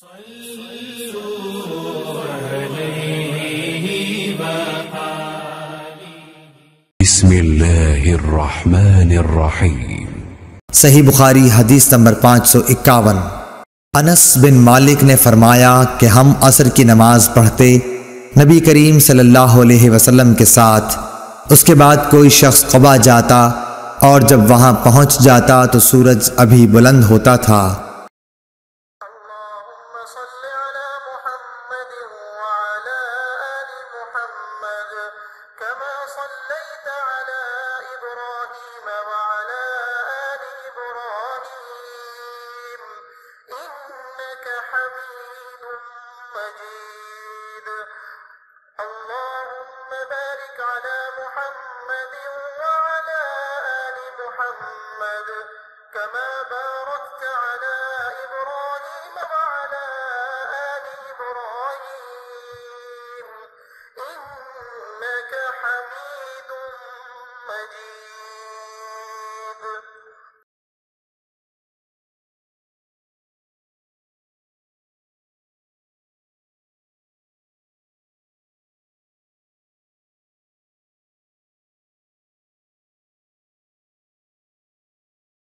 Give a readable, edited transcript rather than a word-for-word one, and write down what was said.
بسم اللہ الرحمن الرحیم۔ صحیح بخاری حدیث نمبر 551۔ انس بن مالک نے فرمایا کہ ہم عصر کی نماز پڑھتے نبی کریم صلی اللہ علیہ وسلم کے ساتھ، اس کے بعد کوئی شخص قباء جاتا اور جب وہاں پہنچ جاتا تو سورج ابھی بلند ہوتا تھا۔ اللهم بارك على محمد وعلى آل محمد كما باركت على إبراهيم وعلى آل إبراهيم إنك حميد مجيد۔